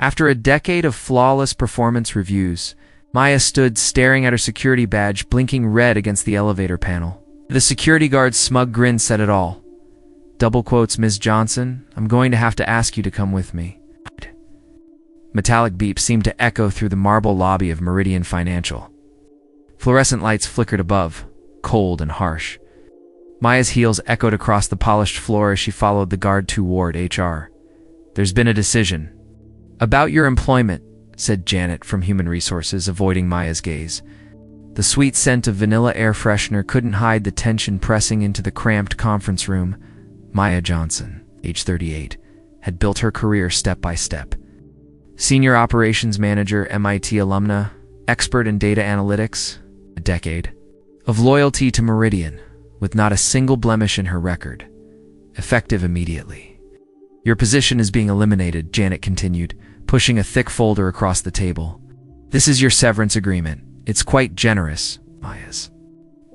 After a decade of flawless performance reviews, Maya stood staring at her security badge blinking red against the elevator panel. The security guard's smug grin said it all. Double quotes, Ms. Johnson, I'm going to have to ask you to come with me. Metallic beeps seemed to echo through the marble lobby of Meridian Financial. Fluorescent lights flickered above, cold and harsh. Maya's heels echoed across the polished floor as she followed the guard toward HR. There's been a decision. About your employment, said Janet from Human Resources, avoiding Maya's gaze. The sweet scent of vanilla air freshener couldn't hide the tension pressing into the cramped conference room. Maya Johnson, age 38, had built her career step by step. Senior Operations Manager, MIT alumna, expert in data analytics, a decade of loyalty to Meridian, with not a single blemish in her record. Effective immediately. Your position is being eliminated, Janet continued, pushing a thick folder across the table. This is your severance agreement. It's quite generous, Maya's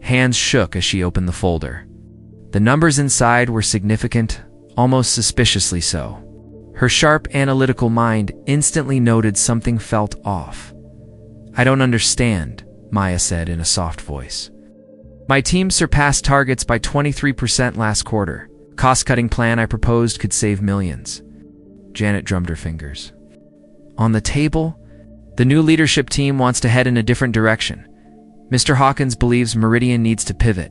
hands shook as she opened the folder. The numbers inside were significant, almost suspiciously so. Her sharp, analytical mind instantly noted something felt off. I don't understand, Maya said in a soft voice. My team surpassed targets by 23% last quarter. Cost-cutting plan I proposed could save millions. Janet drummed her fingers. On the table, the new leadership team wants to head in a different direction. Mr. Hawkins believes Meridian needs to pivot.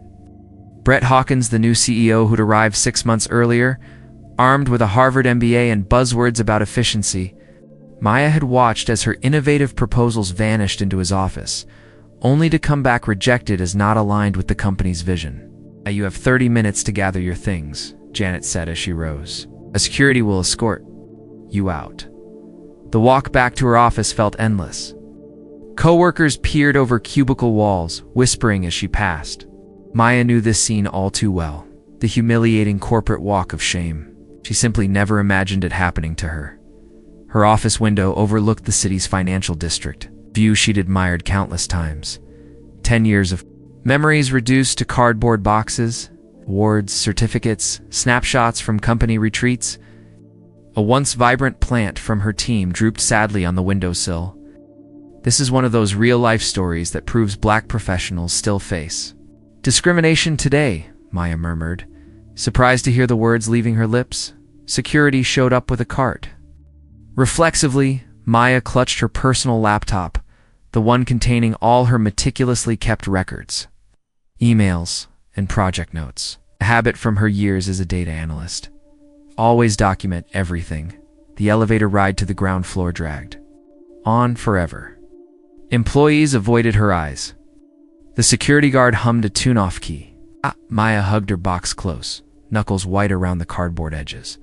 Brett Hawkins, the new CEO who'd arrived 6 months earlier, armed with a Harvard MBA and buzzwords about efficiency, Maya had watched as her innovative proposals vanished into his office, only to come back rejected as not aligned with the company's vision. You have 30 minutes to gather your things, Janet said as she rose. A security will escort you out. The walk back to her office felt endless. Coworkers peered over cubicle walls, whispering as she passed. Maya knew this scene all too well, the humiliating corporate walk of shame. She simply never imagined it happening to her. Her office window overlooked the city's financial district, view she'd admired countless times. 10 years of memories reduced to cardboard boxes, awards, certificates, snapshots from company retreats. A once vibrant plant from her team drooped sadly on the windowsill. This is one of those real-life stories that proves black professionals still face discrimination today, Maya murmured, surprised to hear the words leaving her lips. Security showed up with a cart. Reflexively, Maya clutched her personal laptop, the one containing all her meticulously kept records, emails, and project notes, a habit from her years as a data analyst. Always document everything. The elevator ride to the ground floor dragged on forever. Employees avoided her eyes. The security guard hummed a tune-off key. Maya hugged her box close, knuckles white around the cardboard edges.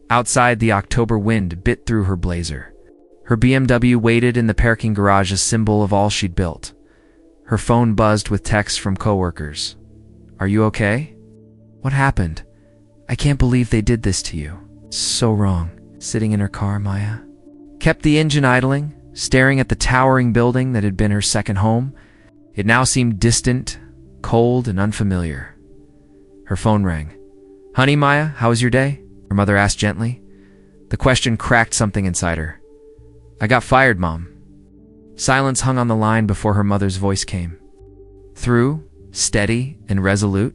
Outside, the October wind bit through her blazer. Her BMW waited in the parking garage, a symbol of all she'd built. Her phone buzzed with texts from coworkers. Are you okay? What happened? I can't believe they did this to you. So wrong. Sitting in her car, Maya kept the engine idling, staring at the towering building that had been her second home. It now seemed distant, cold, and unfamiliar. Her phone rang. Honey, Maya, how was your day? Her mother asked gently. The question cracked something inside her. I got fired, Mom. Silence hung on the line before her mother's voice came through, steady and resolute.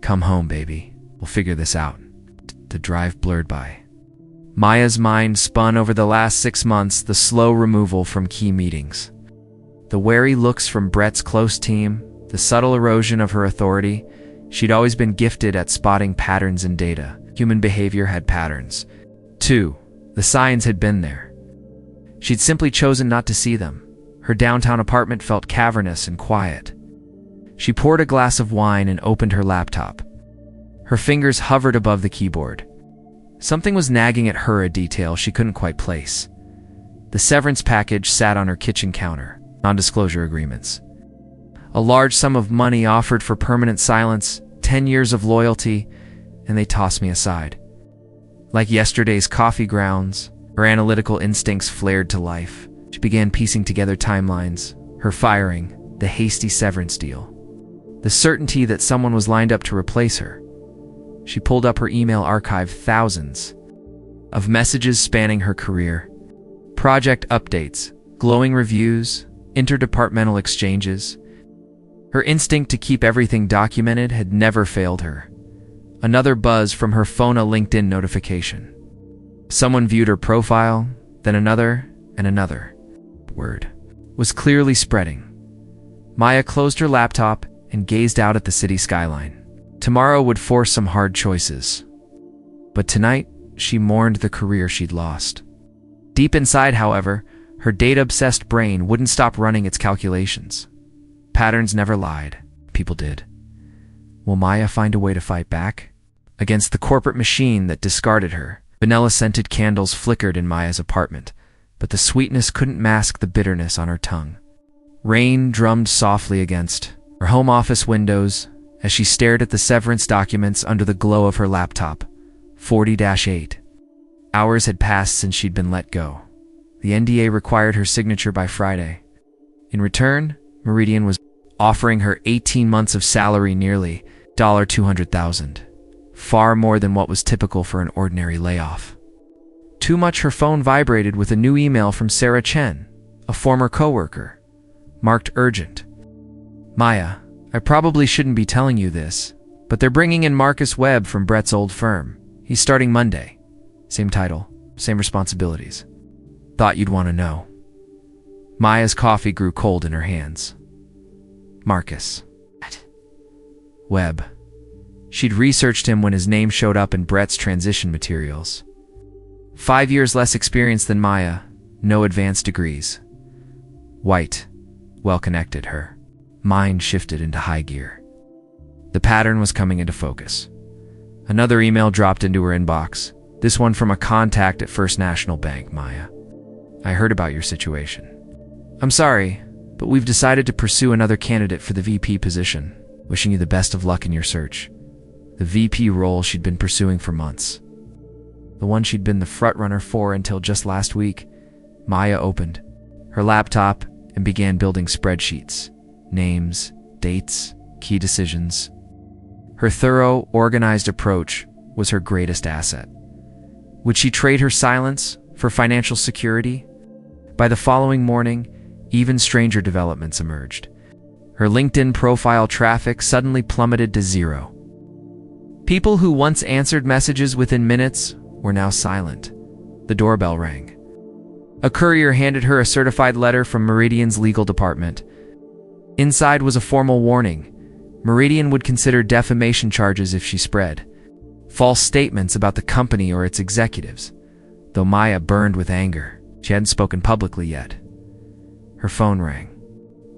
Come home, baby. We'll figure this out. The drive blurred by. Maya's mind spun over the last 6 months, the slow removal from key meetings. The wary looks from Brett's close team, the subtle erosion of her authority. She'd always been gifted at spotting patterns in data. Human behavior had patterns, too. The signs had been there. She'd simply chosen not to see them. Her downtown apartment felt cavernous and quiet. She poured a glass of wine and opened her laptop. Her fingers hovered above the keyboard. Something was nagging at her, a detail she couldn't quite place. The severance package sat on her kitchen counter. Non-disclosure agreements. A large sum of money offered for permanent silence, 10 years of loyalty, and they tossed me aside. Like yesterday's coffee grounds, her analytical instincts flared to life. She began piecing together timelines, her firing, the hasty severance deal, the certainty that someone was lined up to replace her. She pulled up her email archive, thousands of messages spanning her career. Project updates, glowing reviews, interdepartmental exchanges. Her instinct to keep everything documented had never failed her. Another buzz from her phone, a LinkedIn notification. Someone viewed her profile, then another, and another. Word was clearly spreading. Maya closed her laptop and gazed out at the city skyline. Tomorrow would force some hard choices. But tonight, she mourned the career she'd lost. Deep inside, however, her data-obsessed brain wouldn't stop running its calculations. Patterns never lied. People did. Will Maya find a way to fight back? Against the corporate machine that discarded her, vanilla-scented candles flickered in Maya's apartment, but the sweetness couldn't mask the bitterness on her tongue. Rain drummed softly against her home office windows as she stared at the severance documents under the glow of her laptop. 40-8. Hours had passed since she'd been let go. The NDA required her signature by Friday. In return, Meridian was offering her 18 months of salary, nearly $200,000, far more than what was typical for an ordinary layoff. Too much, her phone vibrated with a new email from Sarah Chen, a former coworker, marked urgent. Maya, I probably shouldn't be telling you this, but they're bringing in Marcus Webb from Brett's old firm. He's starting Monday. Same title, same responsibilities. Thought you'd want to know. Maya's coffee grew cold in her hands. Marcus Webb. She'd researched him when his name showed up in Brett's transition materials. 5 years less experience than Maya, no advanced degrees. White, well-connected, her mind shifted into high gear. The pattern was coming into focus. Another email dropped into her inbox, this one from a contact at First National Bank. Maya, I heard about your situation. I'm sorry, but we've decided to pursue another candidate for the VP position. Wishing you the best of luck in your search. The VP role she'd been pursuing for months. The one she'd been the frontrunner for until just last week. Maya opened her laptop and began building spreadsheets. Names, dates, key decisions. Her thorough, organized approach was her greatest asset. Would she trade her silence for financial security? By the following morning, even stranger developments emerged. Her LinkedIn profile traffic suddenly plummeted to 0. People who once answered messages within minutes were now silent. The doorbell rang. A courier handed her a certified letter from Meridian's legal department. Inside was a formal warning. Meridian would consider defamation charges if she spread false statements about the company or its executives. Though Maya burned with anger, she hadn't spoken publicly yet. Her phone rang.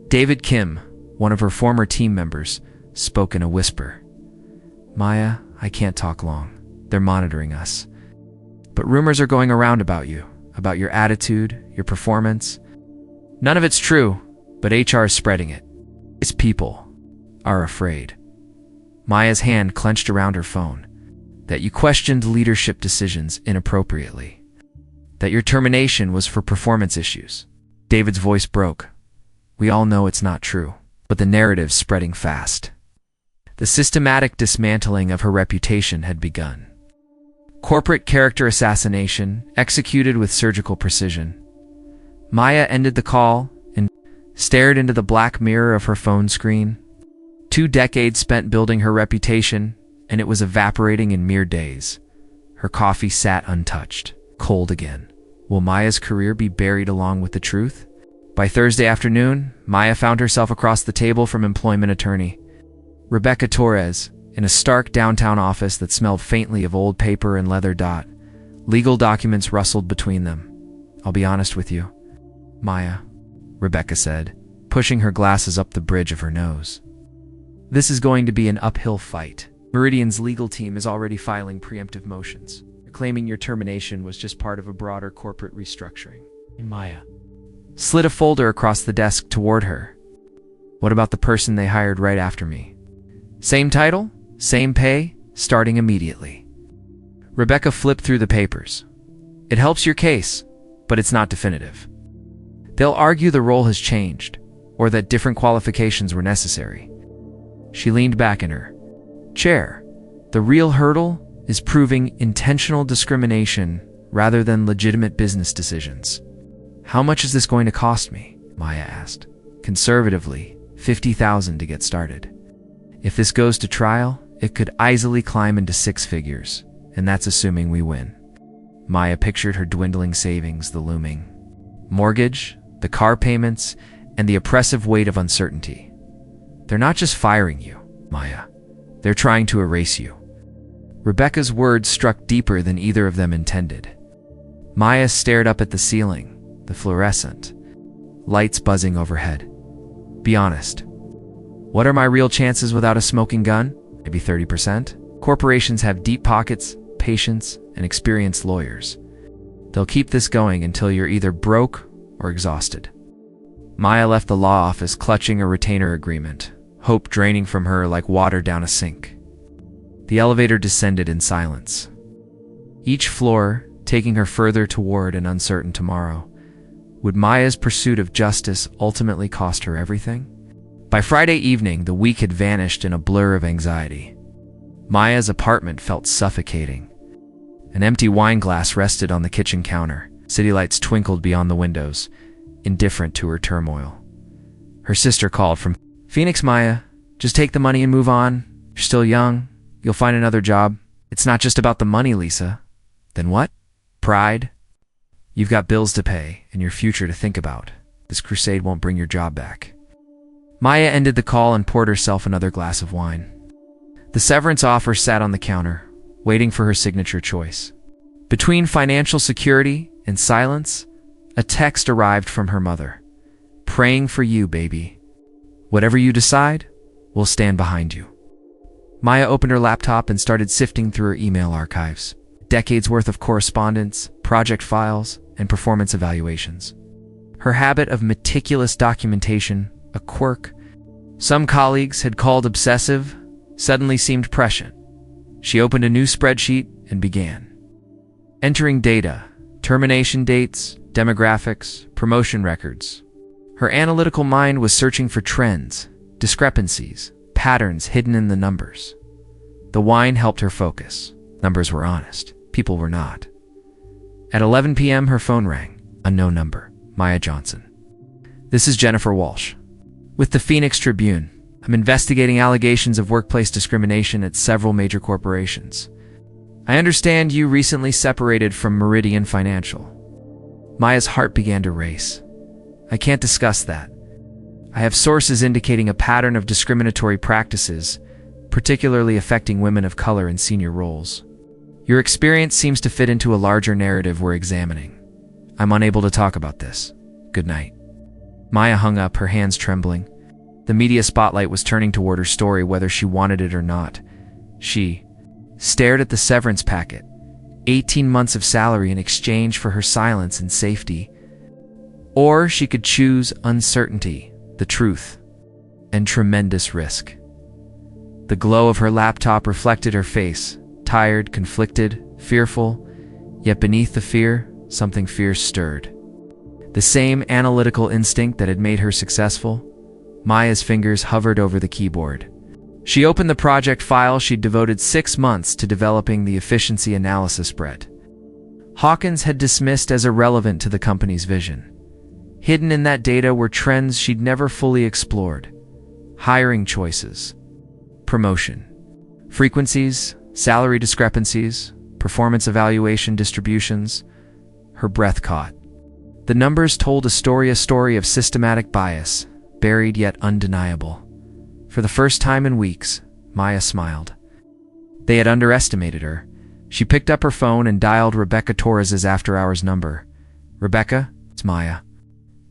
David Kim, one of her former team members, spoke in a whisper. Maya, I can't talk long. They're monitoring us. But rumors are going around about you, about your attitude, your performance. None of it's true, but HR is spreading it. Its people are afraid. Maya's hand clenched around her phone. That you questioned leadership decisions inappropriately. That your termination was for performance issues. David's voice broke. We all know it's not true, but the narrative's spreading fast. The systematic dismantling of her reputation had begun. Corporate character assassination, executed with surgical precision. Maya ended the call and stared into the black mirror of her phone screen. 2 decades spent building her reputation, and it was evaporating in mere days. Her coffee sat untouched, cold again. Will Maya's career be buried along with the truth? By Thursday afternoon, Maya found herself across the table from employment attorney Rebecca Torres, in a stark downtown office that smelled faintly of old paper and leather. Legal documents rustled between them. I'll be honest with you, Maya, Rebecca said, pushing her glasses up the bridge of her nose. This is going to be an uphill fight. Meridian's legal team is already filing preemptive motions, claiming your termination was just part of a broader corporate restructuring. Maya slid a folder across the desk toward her. What about the person they hired right after me? Same title, same pay, starting immediately. Rebecca flipped through the papers. It helps your case, but it's not definitive. They'll argue the role has changed, or that different qualifications were necessary. She leaned back in her chair. The real hurdle is proving intentional discrimination rather than legitimate business decisions. How much is this going to cost me? Maya asked. Conservatively, $50,000 to get started. If this goes to trial, it could easily climb into 6 figures, and that's assuming we win. Maya pictured her dwindling savings, the looming mortgage, the car payments, and the oppressive weight of uncertainty. They're not just firing you, Maya. They're trying to erase you. Rebecca's words struck deeper than either of them intended. Maya stared up at the ceiling, the fluorescent lights buzzing overhead. Be honest. What are my real chances without a smoking gun? Maybe 30%? Corporations have deep pockets, patience, and experienced lawyers. They'll keep this going until you're either broke or exhausted. Maya left the law office clutching a retainer agreement, hope draining from her like water down a sink. The elevator descended in silence, each floor taking her further toward an uncertain tomorrow. Would Maya's pursuit of justice ultimately cost her everything? By Friday evening, the week had vanished in a blur of anxiety. Maya's apartment felt suffocating. An empty wine glass rested on the kitchen counter. City lights twinkled beyond the windows, indifferent to her turmoil. Her sister called from Phoenix. Maya, just take the money and move on. You're still young. You'll find another job. It's not just about the money, Lisa. Then what? Pride? You've got bills to pay and your future to think about. This crusade won't bring your job back. Maya ended the call and poured herself another glass of wine. The severance offer sat on the counter, waiting for her signature choice. Between financial security and silence, a text arrived from her mother. Praying for you, baby. Whatever you decide, we'll stand behind you. Maya opened her laptop and started sifting through her email archives. Decades worth of correspondence, project files, and performance evaluations. Her habit of meticulous documentation, a quirk some colleagues had called obsessive, suddenly seemed prescient. She opened a new spreadsheet and began entering data, termination dates, demographics, promotion records. Her analytical mind was searching for trends, discrepancies, patterns hidden in the numbers. The wine helped her focus. Numbers were honest. People were not. At 11 p.m., her phone rang. Unknown number. Maya Johnson. This is Jennifer Walsh. With the Phoenix Tribune, I'm investigating allegations of workplace discrimination at several major corporations. I understand you recently separated from Meridian Financial. Maya's heart began to race. I can't discuss that. I have sources indicating a pattern of discriminatory practices, particularly affecting women of color in senior roles. Your experience seems to fit into a larger narrative we're examining. I'm unable to talk about this. Good night. Maya hung up, her hands trembling. The media spotlight was turning toward her story whether she wanted it or not. She stared at the severance packet, 18 months of salary in exchange for her silence and safety. Or she could choose uncertainty, the truth, and tremendous risk. The glow of her laptop reflected her face, tired, conflicted, fearful, yet beneath the fear, something fierce stirred. The same analytical instinct that had made her successful. Maya's fingers hovered over the keyboard. She opened the project file she'd devoted 6 months to developing the efficiency analysis spread. Hawkins had dismissed as irrelevant to the company's vision. Hidden in that data were trends she'd never fully explored. Hiring choices, promotion, frequencies, salary discrepancies, performance evaluation distributions. Her breath caught. The numbers told a story of systematic bias, buried yet undeniable. For the first time in weeks, Maya smiled. They had underestimated her. She picked up her phone and dialed Rebecca Torres's after-hours number. Rebecca, it's Maya.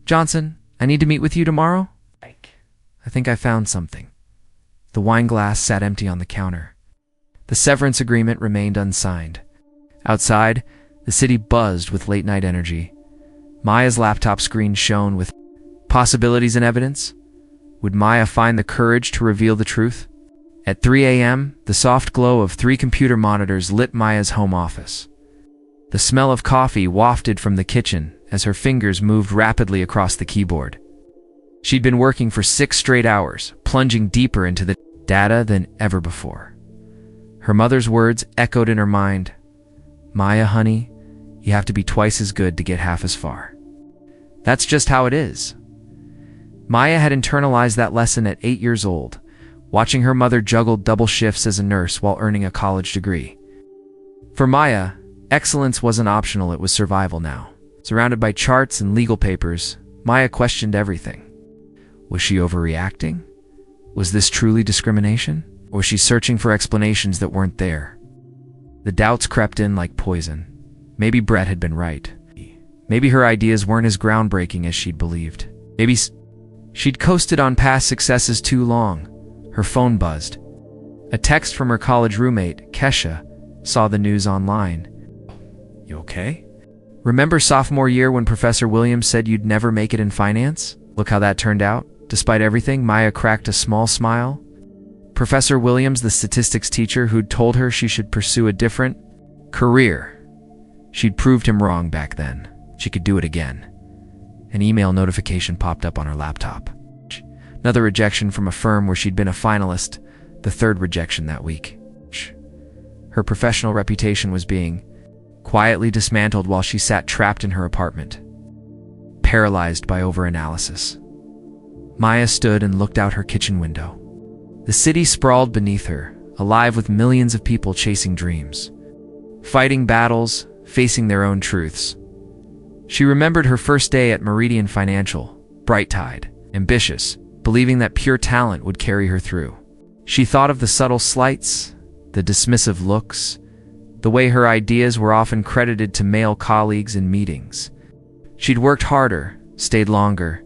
Johnson, I need to meet with you tomorrow? I think I found something. The wine glass sat empty on the counter. The severance agreement remained unsigned. Outside, the city buzzed with late-night energy. Maya's laptop screen shone with possibilities and evidence. Would Maya find the courage to reveal the truth? At 3 a.m., the soft glow of 3 computer monitors lit Maya's home office. The smell of coffee wafted from the kitchen as her fingers moved rapidly across the keyboard. She'd been working for 6 straight hours, plunging deeper into the data than ever before. Her mother's words echoed in her mind. Maya, honey, you have to be twice as good to get half as far. That's just how it is. Maya had internalized that lesson at 8 years old, watching her mother juggle double shifts as a nurse while earning a college degree. For Maya, excellence wasn't optional, it was survival now. Surrounded by charts and legal papers, Maya questioned everything. Was she overreacting? Was this truly discrimination? Or was she searching for explanations that weren't there? The doubts crept in like poison. Maybe Brett had been right. Maybe her ideas weren't as groundbreaking as she'd believed. Maybe she'd coasted on past successes too long. Her phone buzzed. A text from her college roommate, Kesha, saw the news online. "You okay? Remember sophomore year when Professor Williams said you'd never make it in finance? Look how that turned out." Despite everything, Maya cracked a small smile. Professor Williams, the statistics teacher who'd told her she should pursue a different career. She'd proved him wrong back then. She could do it again. An email notification popped up on her laptop. Another rejection from a firm where she'd been a finalist, the third rejection that week. Her professional reputation was being quietly dismantled while she sat trapped in her apartment, paralyzed by overanalysis. Maya stood and looked out her kitchen window. The city sprawled beneath her, alive with millions of people chasing dreams, fighting battles, facing their own truths. She remembered her first day at Meridian Financial, bright-eyed, ambitious, believing that pure talent would carry her through. She thought of the subtle slights, the dismissive looks, the way her ideas were often credited to male colleagues in meetings. She'd worked harder, stayed longer,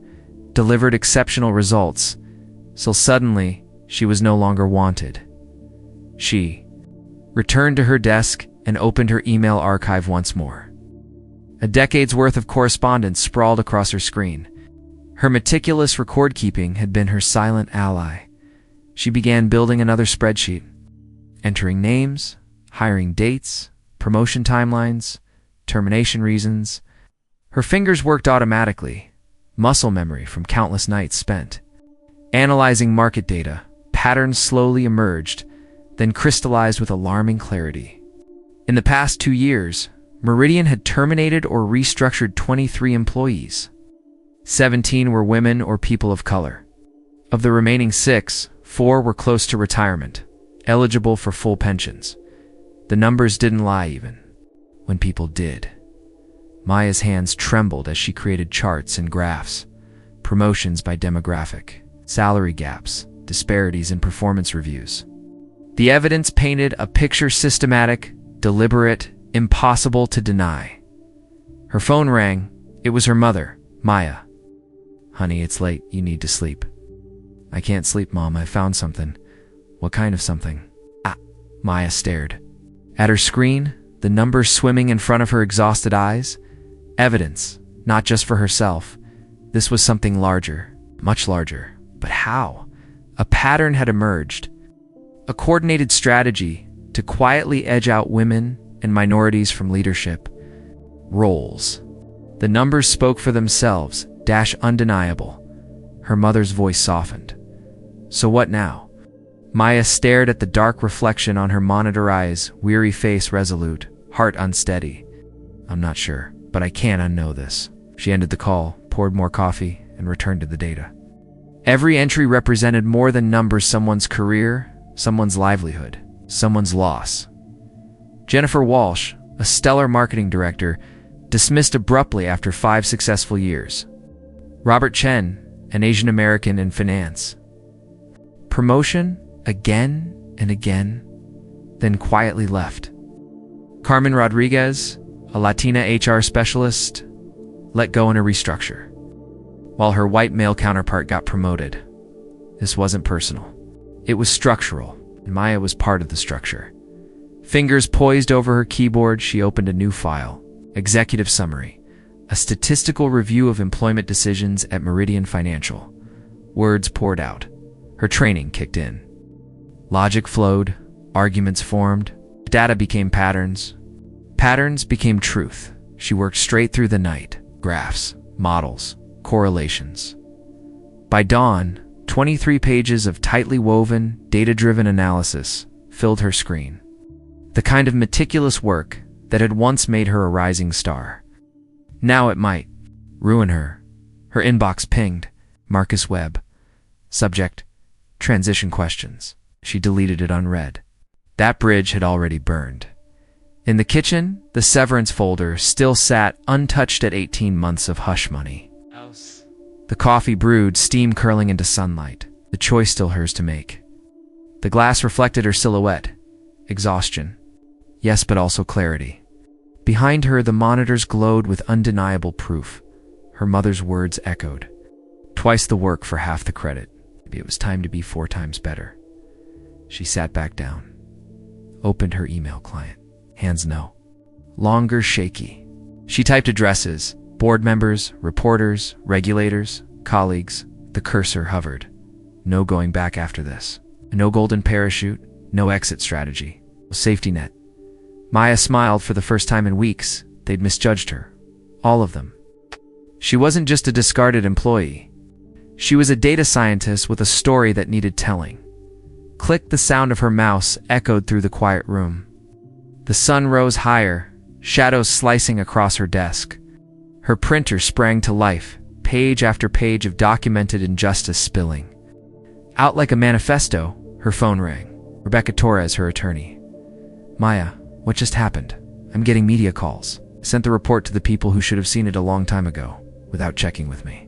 delivered exceptional results, so suddenly she was no longer wanted. She returned to her desk and opened her email archive once more. A decade's worth of correspondence sprawled across her screen. Her meticulous record-keeping had been her silent ally. She began building another spreadsheet, entering names, hiring dates, promotion timelines, termination reasons. Her fingers worked automatically, muscle memory from countless nights spent. Analyzing market data, patterns slowly emerged, then crystallized with alarming clarity. In the past 2 years, Meridian had terminated or restructured 23 employees. 17 were women or people of color. Of the remaining 6, 4 were close to retirement, eligible for full pensions. The numbers didn't lie even when people did. Maya's hands trembled as she created charts and graphs, promotions by demographic, salary gaps, disparities in performance reviews. The evidence painted a picture systematic, deliberate, impossible to deny. Her phone rang. It was her mother, Maya. "Honey, it's late. You need to sleep." "I can't sleep, Mom. I found something." "What kind of something?" Maya stared. At her screen, the numbers swimming in front of her exhausted eyes. Evidence, not just for herself. This was something larger, much larger. But how? A pattern had emerged. A coordinated strategy to quietly edge out women and minorities from leadership roles. The numbers spoke for themselves, undeniable. Her mother's voice softened. "So what now?" Maya stared at the dark reflection on her monitor eyes, weary face resolute, heart unsteady. "I'm not sure, but I can't unknow this." She ended the call, poured more coffee, and returned to the data. Every entry represented more than numbers: someone's career, someone's livelihood, someone's loss. Jennifer Walsh, a stellar marketing director, dismissed abruptly after 5 successful years. Robert Chen, an Asian American in finance. Promotion again and again, then quietly left. Carmen Rodriguez, a Latina HR specialist, let go in a restructure, while her white male counterpart got promoted. This wasn't personal. It was structural, and Maya was part of the structure. Fingers poised over her keyboard, she opened a new file. Executive summary. A statistical review of employment decisions at Meridian Financial. Words poured out. Her training kicked in. Logic flowed, arguments formed, data became patterns. Patterns became truth. She worked straight through the night. Graphs, models, correlations. By dawn, 23 pages of tightly woven, data-driven analysis filled her screen. The kind of meticulous work that had once made her a rising star. Now it might ruin her, Her inbox pinged. Marcus Webb. Subject: transition questions. She deleted it unread. That bridge had already burned. In the kitchen, the severance folder still sat untouched at 18 months of hush money. The coffee brewed, steam curling into sunlight. The choice still hers to make. The glass reflected her silhouette. Exhaustion. Yes, but also clarity. Behind her, the monitors glowed with undeniable proof. Her mother's words echoed. Twice the work for half the credit. Maybe it was time to be 4 times better. She sat back down. Opened her email client. Hands no longer shaky. She typed addresses, board members, reporters, regulators, colleagues. The cursor hovered. No going back after this. No golden parachute, no exit strategy. No safety net. Maya smiled for the first time in weeks. They'd misjudged her. All of them. She wasn't just a discarded employee. She was a data scientist with a story that needed telling. Click, the sound of her mouse echoed through the quiet room. The sun rose higher, shadows slicing across her desk. Her printer sprang to life, page after page of documented injustice spilling. Out like a manifesto, her phone rang. Rebecca Torres, her attorney. Maya, what just happened? I'm getting media calls. Sent the report to the people who should have seen it a long time ago, without checking with me.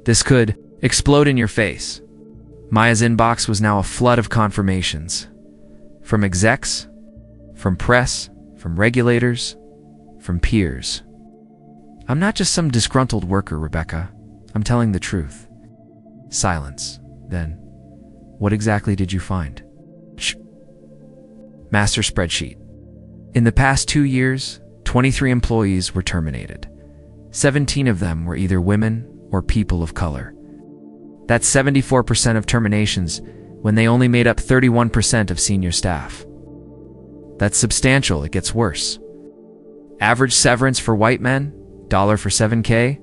This could explode in your face. Maya's inbox was now a flood of confirmations. From execs, from press, from regulators, from peers. I'm not just some disgruntled worker, Rebecca. I'm telling the truth. Silence. Then, what exactly did you find? Shh. Master spreadsheet. In the past 2 years, 23 employees were terminated. 17 of them were either women or people of color. That's 74% of terminations when they only made up 31% of senior staff. That's substantial. It gets worse. Average severance for white men, $1 for 7K.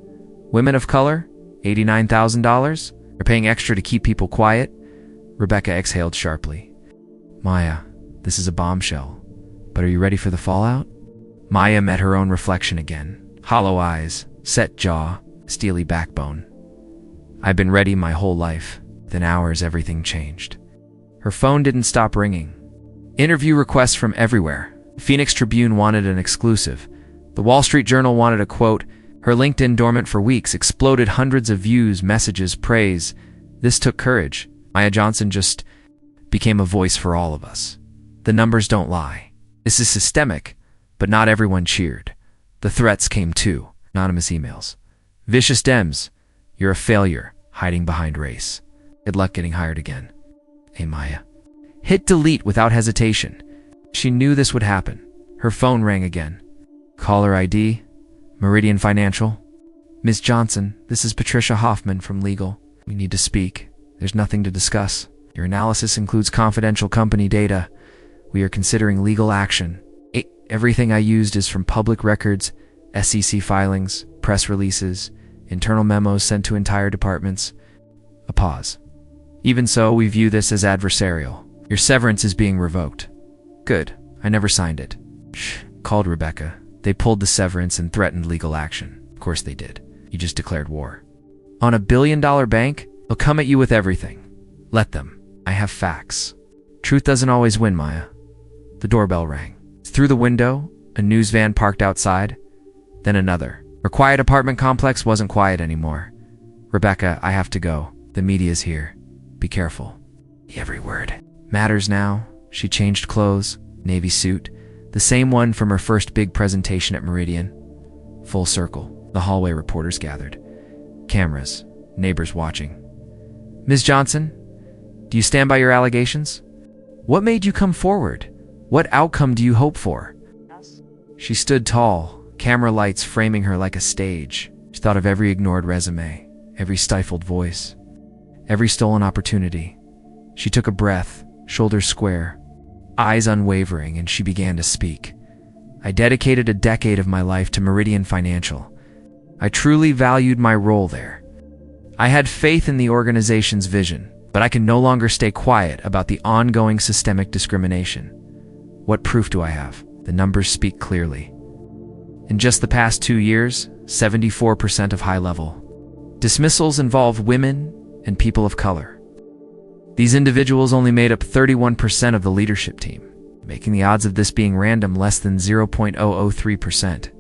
Women of color, $89,000. They're paying extra to keep people quiet. Rebecca exhaled sharply. Maya, this is a bombshell. But are you ready for the fallout? Maya met her own reflection again. Hollow eyes, set jaw, steely backbone. I've been ready my whole life. Within hours, everything changed. Her phone didn't stop ringing. Interview requests from everywhere. Phoenix Tribune wanted an exclusive. The Wall Street Journal wanted a quote. Her LinkedIn, dormant for weeks, exploded hundreds of views, messages, praise. This took courage. Maya Johnson just became a voice for all of us. The numbers don't lie. This is systemic, but not everyone cheered. The threats came too. Anonymous emails. Vicious Dems. You're a failure, hiding behind race. Good luck getting hired again. Hey, Maya. Hit delete without hesitation. She knew this would happen. Her phone rang again. Caller ID, Meridian Financial. Ms. Johnson, this is Patricia Hoffman from Legal. We need to speak. There's nothing to discuss. Your analysis includes confidential company data. We are considering legal action. Everything I used is from public records, SEC filings, press releases, internal memos sent to entire departments. A pause. Even so, we view this as adversarial. Your severance is being revoked. Good. I never signed it. Shh. Called Rebecca. They pulled the severance and threatened legal action. Of course they did. You just declared war. On $1 billion bank, they'll come at you with everything. Let them. I have facts. Truth doesn't always win, Maya. The doorbell rang. Through the window, a news van parked outside. Then another. Her quiet apartment complex wasn't quiet anymore. Rebecca, I have to go. The media's here. Be careful. Every word matters now. She changed clothes, navy suit, the same one from her first big presentation at Meridian. Full circle, the hallway reporters gathered. Cameras, neighbors watching. Ms. Johnson, do you stand by your allegations? What made you come forward? What outcome do you hope for? She stood tall, camera lights framing her like a stage. She thought of every ignored resume, every stifled voice, every stolen opportunity. She took a breath, shoulders square, eyes unwavering, and she began to speak. I dedicated a decade of my life to Meridian Financial. I truly valued my role there. I had faith in the organization's vision, but I can no longer stay quiet about the ongoing systemic discrimination. What proof do I have? The numbers speak clearly. In just the past 2 years, 74% of high-level Dismissals involved women and people of color. These individuals only made up 31% of the leadership team, making the odds of this being random less than 0.003%.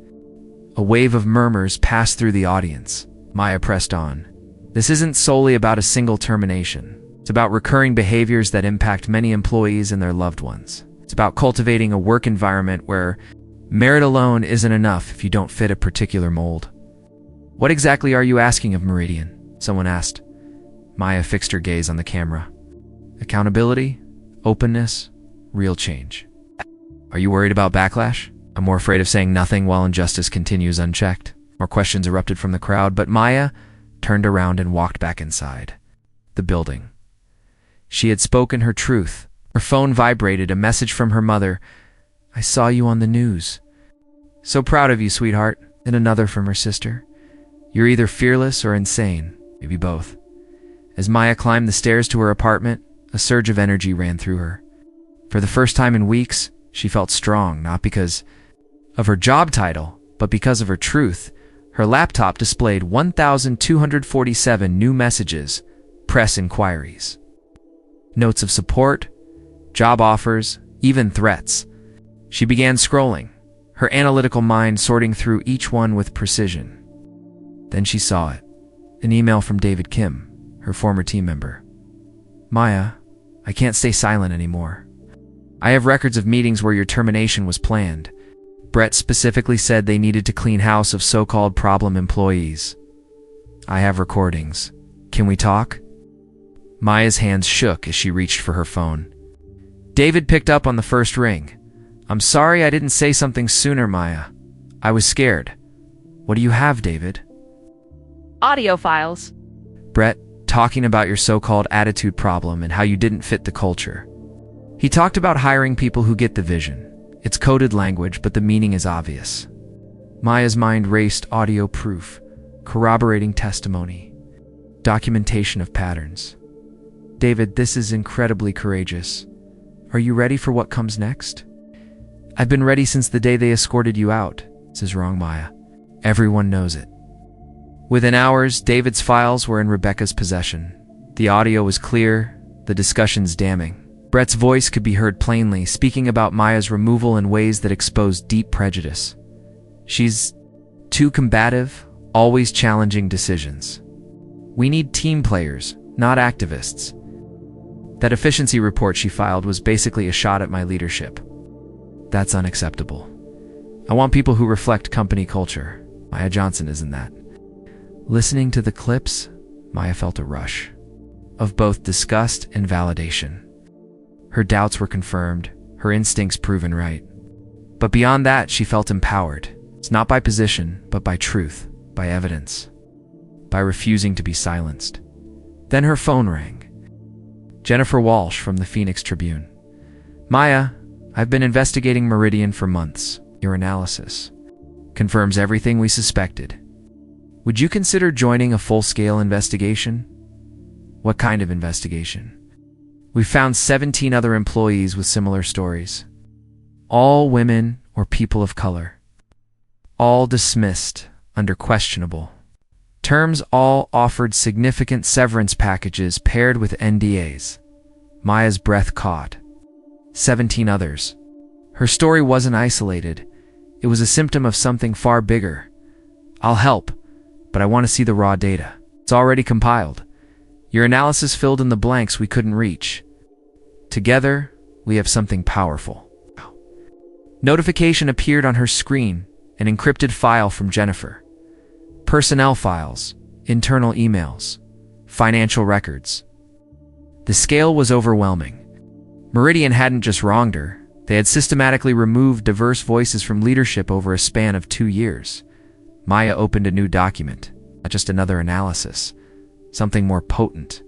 A wave of murmurs passed through the audience. Maya pressed on. This isn't solely about a single termination. It's about recurring behaviors that impact many employees and their loved ones. It's about cultivating a work environment where merit alone isn't enough if you don't fit a particular mold. What exactly are you asking of Meridian? Someone asked. Maya fixed her gaze on the camera. Accountability, openness, real change. Are you worried about backlash? I'm more afraid of saying nothing while injustice continues unchecked. More questions erupted from the crowd, but Maya turned around and walked back inside the building. She had spoken her truth. Her phone vibrated, a message from her mother. I saw you on the news. So proud of you, sweetheart. And another from her sister. You're either fearless or insane, maybe both. As Maya climbed the stairs to her apartment, a surge of energy ran through her. For the first time in weeks, she felt strong, not because of her job title, but because of her truth. Her laptop displayed 1,247 new messages, press inquiries, notes of support, job offers, even threats. She began scrolling, her analytical mind sorting through each one with precision. Then she saw it, an email from David Kim, her former team member. Maya, I can't stay silent anymore. I have records of meetings where your termination was planned. Brett specifically said they needed to clean house of so-called problem employees. I have recordings. Can we talk? Maya's hands shook as she reached for her phone. David picked up on the first ring. I'm sorry I didn't say something sooner, Maya. I was scared. What do you have, David? Audio files. Brett, talking about your so-called attitude problem and how you didn't fit the culture. He talked about hiring people who get the vision. It's coded language, but the meaning is obvious. Maya's mind raced. Audio proof, corroborating testimony, documentation of patterns. David, this is incredibly courageous. Are you ready for what comes next? I've been ready since the day they escorted you out, says wrong Maya. Everyone knows it. Within hours, David's files were in Rebecca's possession. The audio was clear, the discussions damning. Brett's voice could be heard plainly, speaking about Maya's removal in ways that exposed deep prejudice. She's too combative, always challenging decisions. We need team players, not activists. That efficiency report she filed was basically a shot at my leadership. That's unacceptable. I want people who reflect company culture. Maya Johnson isn't that. Listening to the clips, Maya felt a rush of both disgust and validation. Her doubts were confirmed, her instincts proven right. But beyond that, she felt empowered. It's not by position, but by truth, by evidence, by refusing to be silenced. Then her phone rang. Jennifer Walsh from the Phoenix Tribune. Maya, I've been investigating Meridian for months. Your analysis confirms everything we suspected. Would you consider joining a full-scale investigation? What kind of investigation? We found 17 other employees with similar stories. All women or people of color. All dismissed under questionable terms. All offered significant severance packages paired with NDAs. Maya's breath caught. 17 others. Her story wasn't isolated. It was a symptom of something far bigger. I'll help, but I want to see the raw data. It's already compiled. Your analysis filled in the blanks we couldn't reach. Together, we have something powerful. Notification appeared on her screen, an encrypted file from Jennifer. Personnel files, internal emails, financial records. The scale was overwhelming. Meridian hadn't just wronged her, they had systematically removed diverse voices from leadership over a span of 2 years. Maya opened a new document, not just another analysis, something more potent.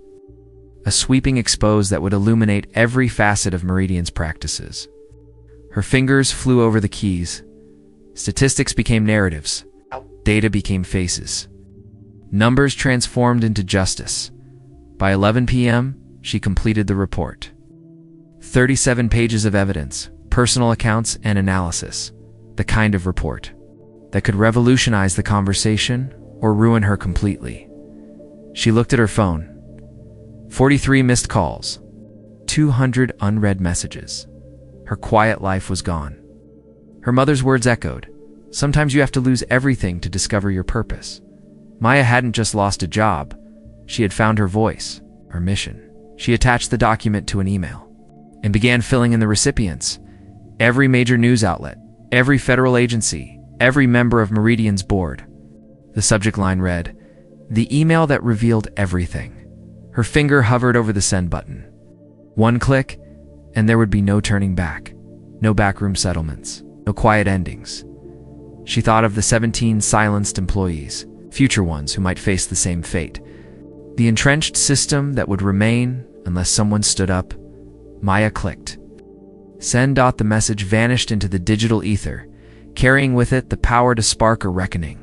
A sweeping expose that would illuminate every facet of Meridian's practices. Her fingers flew over the keys. Statistics became narratives. Data became faces. Numbers transformed into justice. By 11 p.m., she completed the report. 37 pages of evidence, personal accounts, and analysis. The kind of report that could revolutionize the conversation or ruin her completely. She looked at her phone. 43 missed calls. 200 unread messages. Her quiet life was gone. Her mother's words echoed. Sometimes you have to lose everything to discover your purpose. Maya hadn't just lost a job. She had found her voice, her mission. She attached the document to an email and began filling in the recipients. Every major news outlet, every federal agency, every member of Meridian's board. The subject line read, "The email that revealed everything." Her finger hovered over the send button. One click, and there would be no turning back. No backroom settlements, no quiet endings. She thought of the 17 silenced employees, future ones who might face the same fate. The entrenched system that would remain unless someone stood up. Maya clicked. Send. The message vanished into the digital ether, carrying with it the power to spark a reckoning.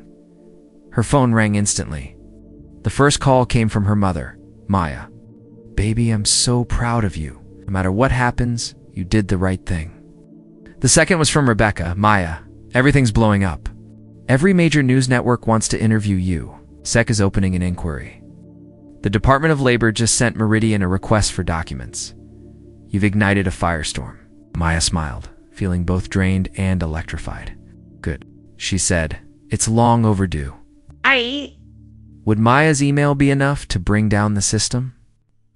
Her phone rang instantly. The first call came from her mother, Maya. "Baby, I'm so proud of you. No matter what happens, you did the right thing." The second was from Rebecca. "Maya, everything's blowing up. Every major news network wants to interview you. SEC is opening an inquiry. The Department of Labor just sent Meridian a request for documents. You've ignited a firestorm." Maya smiled, feeling both drained and electrified. "Good," she said. "It's long overdue." Would Maya's email be enough to bring down the system?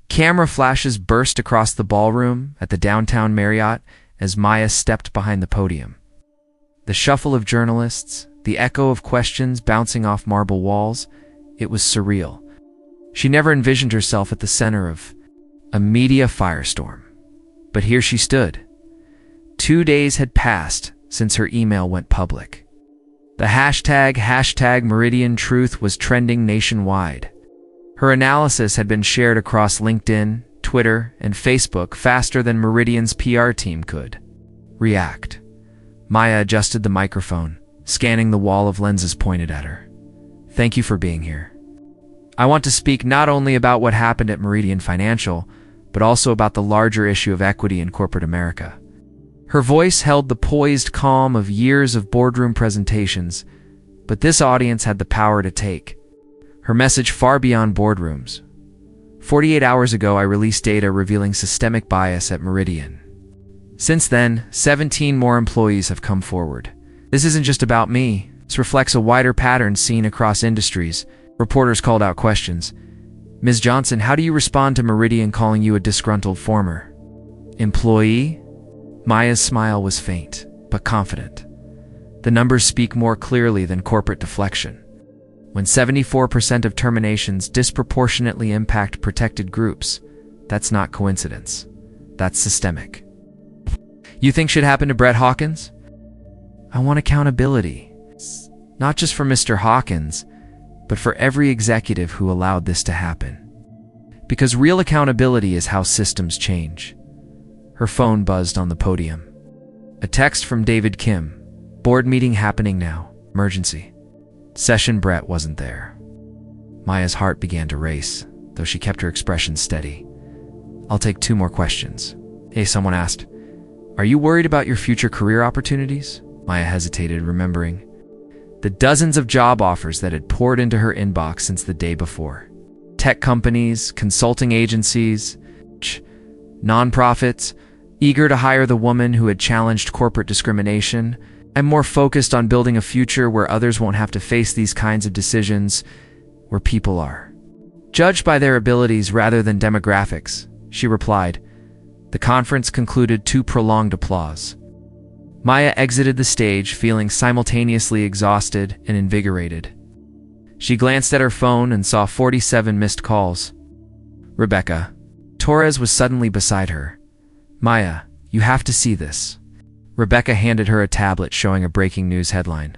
Camera flashes burst across the ballroom at the downtown Marriott as Maya stepped behind the podium. The shuffle of journalists, the echo of questions bouncing off marble walls, it was surreal. She never envisioned herself at the center of a media firestorm. But here she stood. 2 days had passed since her email went public. The hashtag Meridian Truth was trending nationwide. Her analysis had been shared across LinkedIn, Twitter, and Facebook faster than Meridian's PR team could react. Maya adjusted the microphone, scanning the wall of lenses pointed at her. "Thank you for being here. I want to speak not only about what happened at Meridian Financial, but also about the larger issue of equity in corporate America." Her voice held the poised calm of years of boardroom presentations, but this audience had the power to take her message far beyond boardrooms. 48 hours ago, I released data revealing systemic bias at Meridian. Since then, 17 more employees have come forward. This isn't just about me. This reflects a wider pattern seen across industries. Reporters called out questions. "Ms. Johnson, how do you respond to Meridian calling you a disgruntled former employee?" Maya's smile was faint, but confident. The numbers speak more clearly than corporate deflection. When 74% of terminations disproportionately impact protected groups, that's not coincidence. That's systemic. "You think should happen to Brett Hawkins?" "I want accountability. Not just for Mr. Hawkins, but for every executive who allowed this to happen. Because real accountability is how systems change." Her phone buzzed on the podium. A text from David Kim. "Board meeting happening now. Emergency." Session. Brett wasn't there. Maya's heart began to race, though she kept her expression steady. "I'll take 2 more questions." "Hey," someone asked. "Are you worried about your future career opportunities?" Maya hesitated, remembering the dozens of job offers that had poured into her inbox since the day before. Tech companies, consulting agencies, nonprofits, eager to hire the woman who had challenged corporate discrimination. "I'm more focused on building a future where others won't have to face these kinds of decisions, where people are judged by their abilities rather than demographics," she replied. The conference concluded to prolonged applause. Maya exited the stage feeling simultaneously exhausted and invigorated. She glanced at her phone and saw 47 missed calls. Rebecca Torres was suddenly beside her. "Maya, you have to see this." Rebecca handed her a tablet showing a breaking news headline.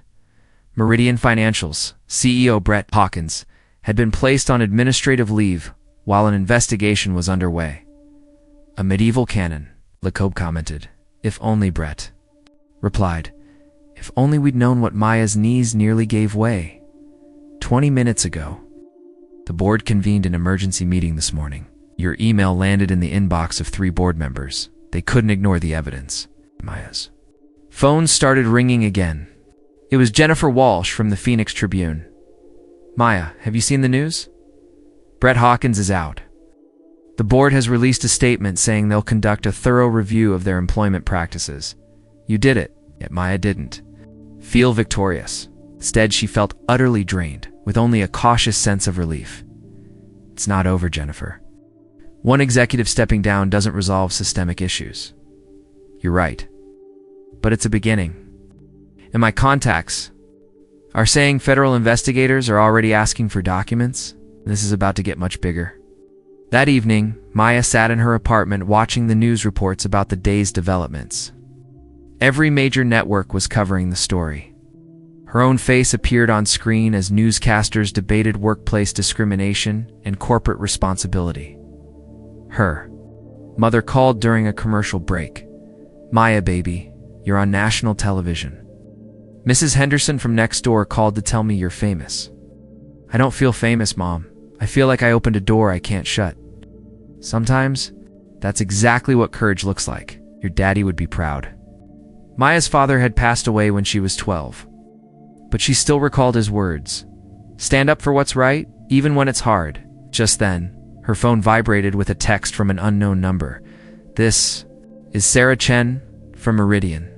Meridian Financial's CEO Brett Hawkins had been placed on administrative leave while an investigation was underway. "A medieval canon," Lacobe commented. "If only Brett replied. "If only we'd known what Maya's knees nearly gave way 20 minutes ago." The board convened an emergency meeting this morning. Your email landed in the inbox of 3 board members. They couldn't ignore the evidence. Maya's phone started ringing again. It was Jennifer Walsh from the Phoenix Tribune. "Maya, have you seen the news?" Brett Hawkins is out. The board has released a statement saying they'll conduct a thorough review of their employment practices. You did it, yet Maya didn't feel victorious. Instead, she felt utterly drained, with only a cautious sense of relief. It's not over, Jennifer. One executive stepping down doesn't resolve systemic issues. You're right. But it's a beginning. And my contacts are saying federal investigators are already asking for documents. This is about to get much bigger. That evening, Maya sat in her apartment watching the news reports about the day's developments. Every major network was covering the story. Her own face appeared on screen as newscasters debated workplace discrimination and corporate responsibility. Her mother called during a commercial break. Maya, baby, you're on national television. Mrs. Henderson from next door called to tell me you're famous. I don't feel famous, Mom. I feel like I opened a door I can't shut. Sometimes, that's exactly what courage looks like. Your daddy would be proud. Maya's father had passed away when she was 12. But she still recalled his words. Stand up for what's right, even when it's hard. Just then, her phone vibrated with a text from an unknown number. This is Sarah Chen from Meridian.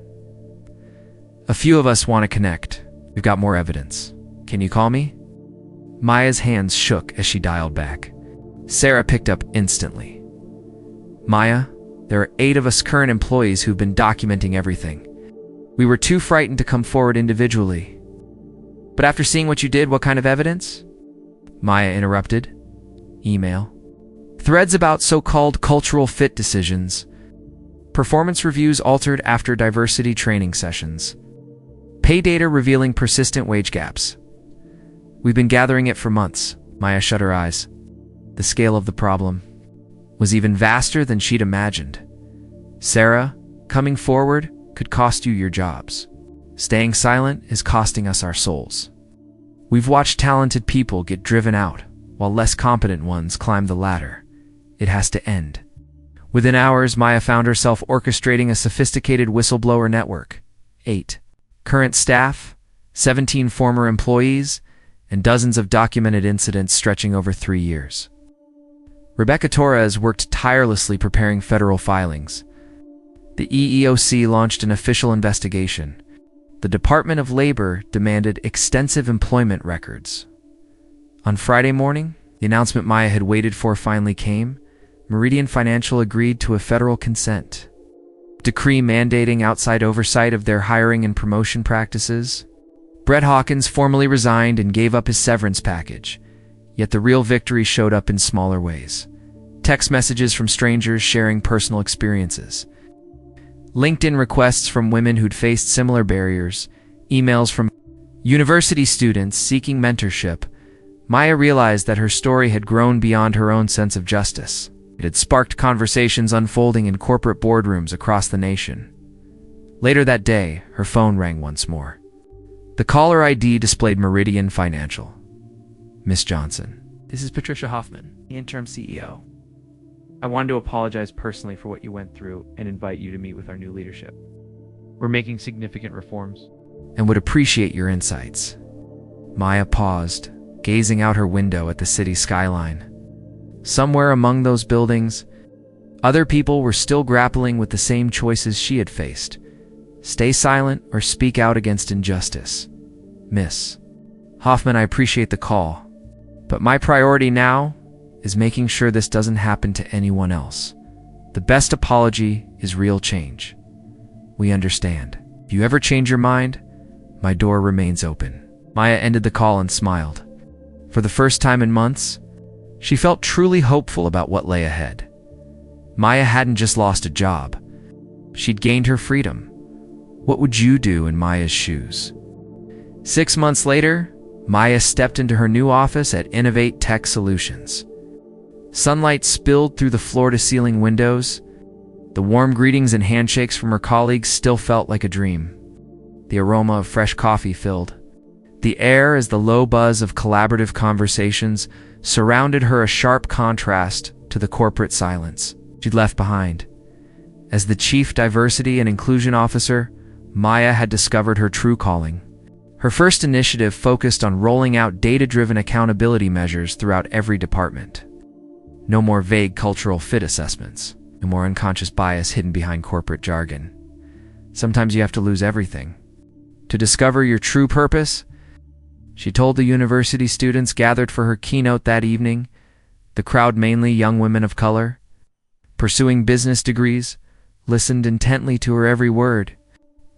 A few of us want to connect. We've got more evidence. Can you call me? Maya's hands shook as she dialed back. Sarah picked up instantly. Maya, there are 8 of us current employees who've been documenting everything. We were too frightened to come forward individually. But after seeing what you did, what kind of evidence? Maya interrupted. Email. Threads about so-called cultural fit decisions. Performance reviews altered after diversity training sessions. Pay data revealing persistent wage gaps. We've been gathering it for months. Maya shut her eyes. The scale of the problem was even vaster than she'd imagined. Sarah, coming forward could cost you your jobs. Staying silent is costing us our souls. We've watched talented people get driven out, while less competent ones climb the ladder. It has to end. Within hours, Maya found herself orchestrating a sophisticated whistleblower network. 8 current staff, 17 former employees, and dozens of documented incidents stretching over 3 years. Rebecca Torres worked tirelessly preparing federal filings. The EEOC launched an official investigation. The Department of Labor demanded extensive employment records. On Friday morning, the announcement Maya had waited for finally came. Meridian Financial agreed to a federal consent decree mandating outside oversight of their hiring and promotion practices. Brett Hawkins formally resigned and gave up his severance package, yet the real victory showed up in smaller ways. Text messages from strangers sharing personal experiences. LinkedIn requests from women who'd faced similar barriers, emails from university students seeking mentorship. Maya realized that her story had grown beyond her own sense of justice. It had sparked conversations unfolding in corporate boardrooms across the nation. Later that day, her phone rang once more. The caller ID displayed Meridian Financial. Miss Johnson. This is Patricia Hoffman, the interim CEO. I wanted to apologize personally for what you went through and invite you to meet with our new leadership. We're making significant reforms. And would appreciate your insights. Maya paused, gazing out her window at the city skyline. Somewhere among those buildings, other people were still grappling with the same choices she had faced. Stay silent or speak out against injustice. Miss Hoffman, I appreciate the call, but my priority now is making sure this doesn't happen to anyone else. The best apology is real change. We understand. If you ever change your mind, my door remains open. Maya ended the call and smiled. For the first time in months, she felt truly hopeful about what lay ahead. Maya hadn't just lost a job. She'd gained her freedom. What would you do in Maya's shoes? 6 months later, Maya stepped into her new office at Innovate Tech Solutions. Sunlight spilled through the floor-to-ceiling windows. The warm greetings and handshakes from her colleagues still felt like a dream. The aroma of fresh coffee filled the air as the low buzz of collaborative conversations surrounded her, a sharp contrast to the corporate silence she'd left behind. As the Chief Diversity and Inclusion Officer, Maya had discovered her true calling. Her first initiative focused on rolling out data-driven accountability measures throughout every department. No more vague cultural fit assessments, no more unconscious bias hidden behind corporate jargon. Sometimes you have to lose everything. To discover your true purpose, she told the university students gathered for her keynote that evening, the crowd mainly young women of color, pursuing business degrees, listened intently to her every word.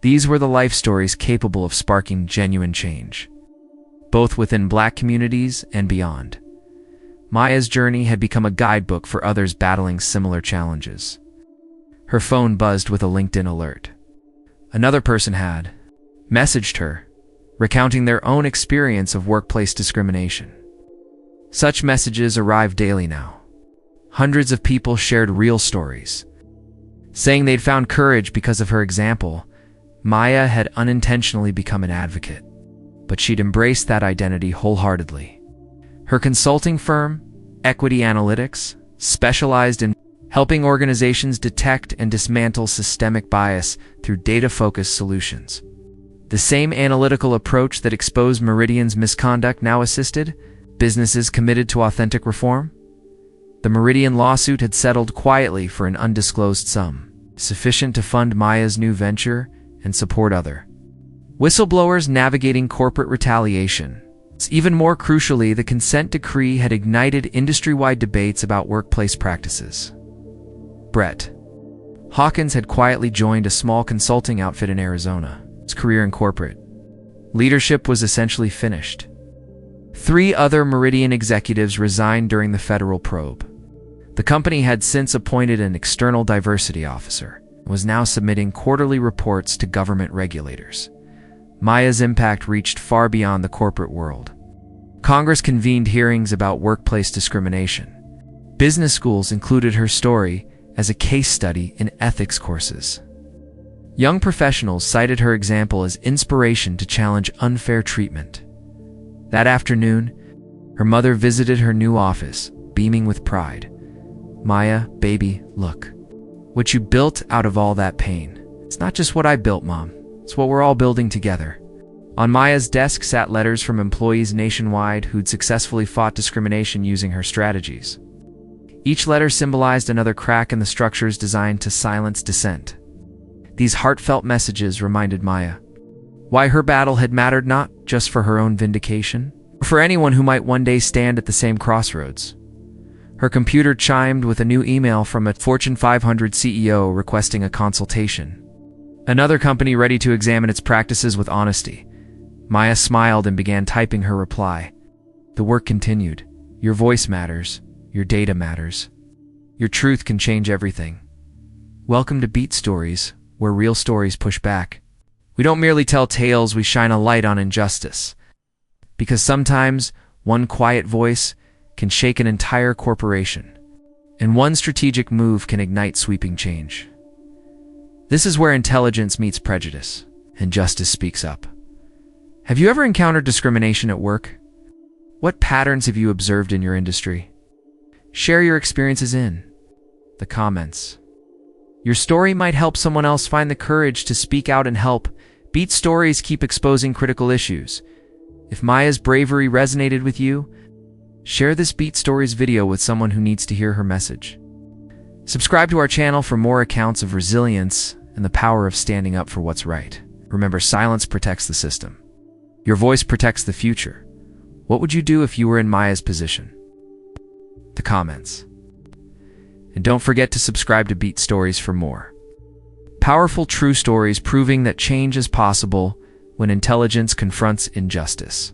These were the life stories capable of sparking genuine change, both within Black communities and beyond. Maya's journey had become a guidebook for others battling similar challenges. Her phone buzzed with a LinkedIn alert. Another person had messaged her, recounting their own experience of workplace discrimination. Such messages arrived daily now. Hundreds of people shared real stories, saying they'd found courage because of her example. Maya had unintentionally become an advocate, but she'd embraced that identity wholeheartedly. Her consulting firm, Equity Analytics, specialized in helping organizations detect and dismantle systemic bias through data-focused solutions. The same analytical approach that exposed Meridian's misconduct now assisted businesses committed to authentic reform. The Meridian lawsuit had settled quietly for an undisclosed sum, sufficient to fund Maya's new venture and support other whistleblowers navigating corporate retaliation. Even more crucially, the consent decree had ignited industry-wide debates about workplace practices. Brett Hawkins had quietly joined a small consulting outfit in Arizona. His career in corporate leadership was essentially finished. 3 other Meridian executives resigned during the federal probe. The company had since appointed an external diversity officer and was now submitting quarterly reports to government regulators. Maya's impact reached far beyond the corporate world. Congress convened hearings about workplace discrimination. Business schools included her story as a case study in ethics courses. Young professionals cited her example as inspiration to challenge unfair treatment. That afternoon, her mother visited her new office, beaming with pride. "Maya, baby, look. What you built out of all that pain. It's not just what I built, Mom. It's what we're all building together." On Maya's desk sat letters from employees nationwide who'd successfully fought discrimination using her strategies. Each letter symbolized another crack in the structures designed to silence dissent. These heartfelt messages reminded Maya why her battle had mattered, not just for her own vindication, but for anyone who might one day stand at the same crossroads. Her computer chimed with a new email from a Fortune 500 CEO requesting a consultation. Another company ready to examine its practices with honesty. Maya smiled and began typing her reply. The work continued. Your voice matters. Your data matters. Your truth can change everything. Welcome to Beat Stories, where real stories push back. We don't merely tell tales, we shine a light on injustice. Because sometimes one quiet voice can shake an entire corporation, and one strategic move can ignite sweeping change. This is where intelligence meets prejudice, and justice speaks up. Have you ever encountered discrimination at work? What patterns have you observed in your industry? Share your experiences in the comments. Your story might help someone else find the courage to speak out and help. Beat Stories keep exposing critical issues. If Maya's bravery resonated with you, share this Beat Stories video with someone who needs to hear her message. Subscribe to our channel for more accounts of resilience and the power of standing up for what's right. Remember, silence protects the system. Your voice protects the future. What would you do if you were in Maya's position? The comments. And don't forget to subscribe to Beat Stories for more powerful true stories proving that change is possible when intelligence confronts injustice.